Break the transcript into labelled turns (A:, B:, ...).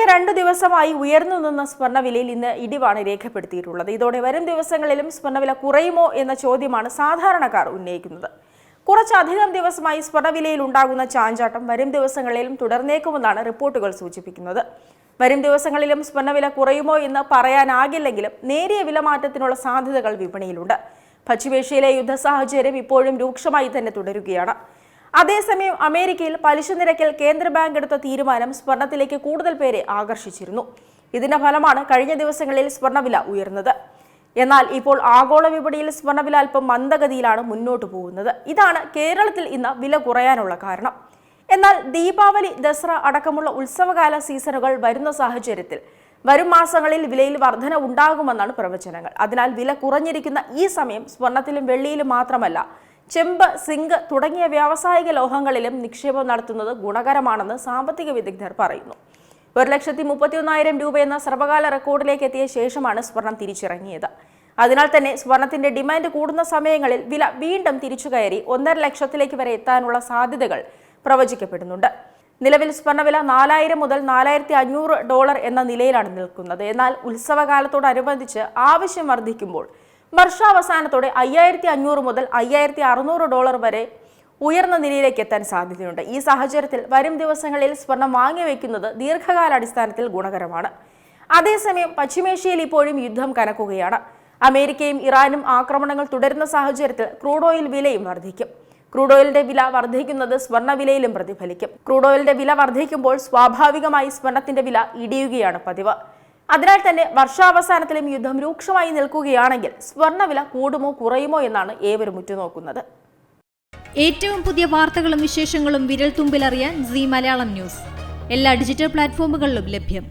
A: കഴിഞ്ഞ 2 ദിവസമായി ഉയർന്നു നിന്ന സ്വർണ്ണവിലയിൽ ഇന്ന് ഇടിവാണ് രേഖപ്പെടുത്തിയിട്ടുള്ളത്. ഇതോടെ വരും ദിവസങ്ങളിലും സ്വർണ്ണവില കുറയുമോ എന്ന ചോദ്യമാണ് സാധാരണക്കാർ ഉന്നയിക്കുന്നത്. കുറച്ചധികം ദിവസമായി സ്വർണ്ണവിലയിൽ ഉണ്ടാകുന്ന ചാഞ്ചാട്ടം വരും ദിവസങ്ങളിലും തുടർന്നേക്കുമെന്നാണ് റിപ്പോർട്ടുകൾ സൂചിപ്പിക്കുന്നത്. വരും ദിവസങ്ങളിലും സ്വർണ്ണവില കുറയുമോ എന്ന് പറയാനാകില്ലെങ്കിലും നേരിയ വിലമാറ്റത്തിനുള്ള സാധ്യതകൾ വിപണിയിലുണ്ട്. പശ്ചിമേഷ്യയിലെ യുദ്ധ സാഹചര്യം ഇപ്പോഴും രൂക്ഷമായി തന്നെ തുടരുകയാണ്. അതേസമയം അമേരിക്കയിൽ പലിശ നിരക്കിൽ കേന്ദ്ര ബാങ്ക് എടുത്ത തീരുമാനം സ്വർണത്തിലേക്ക് കൂടുതൽ പേരെ ആകർഷിച്ചിരുന്നു. ഇതിന്റെ ഫലമാണ് കഴിഞ്ഞ ദിവസങ്ങളിൽ സ്വർണ്ണവില ഉയർന്നത്. എന്നാൽ ഇപ്പോൾ ആഗോള വിപണിയിൽ സ്വർണ്ണവില അല്പം മന്ദഗതിയിലാണ് മുന്നോട്ട് പോകുന്നത്. ഇതാണ് കേരളത്തിൽ ഇന്ന് വില കുറയാനുള്ള കാരണം. എന്നാൽ ദീപാവലി, ദസറ അടക്കമുള്ള ഉത്സവകാല സീസണുകൾ വരുന്ന സാഹചര്യത്തിൽ വരും മാസങ്ങളിൽ വിലയിൽ വർധന ഉണ്ടാകുമെന്നാണ് പ്രവചനങ്ങൾ. അതിനാൽ വില കുറഞ്ഞിരിക്കുന്ന ഈ സമയം സ്വർണത്തിലും വെള്ളിയിലും മാത്രമല്ല, ചെമ്പ്, സിങ്ക് തുടങ്ങിയ വ്യാവസായിക ലോഹങ്ങളിലും നിക്ഷേപം നടത്തുന്നത് ഗുണകരമാണെന്ന് സാമ്പത്തിക വിദഗ്ധർ പറയുന്നു. 1,31,000 രൂപ എന്ന സർവകാല റെക്കോർഡിലേക്ക് എത്തിയ ശേഷമാണ് സ്വർണം തിരിച്ചിറങ്ങിയത്. അതിനാൽ തന്നെ സ്വർണത്തിന്റെ ഡിമാൻഡ് കൂടുന്ന സമയങ്ങളിൽ വില വീണ്ടും തിരിച്ചുകയറി 1.5 ലക്ഷത്തിലേക്ക് വരെ എത്താനുള്ള സാധ്യതകൾ പ്രവചിക്കപ്പെടുന്നുണ്ട്. നിലവിൽ സ്വർണ്ണവില 4,000 മുതൽ $4,500 എന്ന നിലയിലാണ് നിൽക്കുന്നത്. എന്നാൽ ഉത്സവകാലത്തോടനുബന്ധിച്ച് ആവശ്യം വർദ്ധിക്കുമ്പോൾ വർഷാവസാനത്തോടെ $5,500 മുതൽ $5,600 വരെ ഉയർന്ന നിലയിലേക്ക് എത്താൻ സാധ്യതയുണ്ട്. ഈ സാഹചര്യത്തിൽ വരും ദിവസങ്ങളിൽ സ്വർണം വാങ്ങിവെക്കുന്നത് ദീർഘകാലാടിസ്ഥാനത്തിൽ ഗുണകരമാണ്. അതേസമയം പശ്ചിമേഷ്യയിൽ ഇപ്പോഴും യുദ്ധം കനക്കുകയാണ്. അമേരിക്കയും ഇറാനും ആക്രമണങ്ങൾ തുടരുന്ന സാഹചര്യത്തിൽ ക്രൂഡ് ഓയിൽ വിലയും വർദ്ധിക്കും. ക്രൂഡ് ഓയിലിന്റെ വില വർദ്ധിക്കുന്നത് സ്വർണ്ണവിലയിലും പ്രതിഫലിക്കും. ക്രൂഡ് ഓയിലിന്റെ വില വർദ്ധിക്കുമ്പോൾ സ്വാഭാവികമായി സ്വർണത്തിന്റെ വില ഇടിയുകയാണ് പതിവ്. അതിനാൽ തന്നെ വർഷാവസാനത്തിലും യുദ്ധം രൂക്ഷമായി നിൽക്കുകയാണെങ്കിൽ സ്വർണ്ണവില കൂടുമോ കുറയുമോ എന്നാണ് ഏവരും ഉറ്റുനോക്കുന്നത്.
B: ഏറ്റവും പുതിയ വാർത്തകളും വിശേഷങ്ങളും വിരൽ തുമ്പിലറിയാൻ സീ മലയാളം ന്യൂസ് എല്ലാ ഡിജിറ്റൽ പ്ലാറ്റ്ഫോമുകളിലും ലഭ്യം.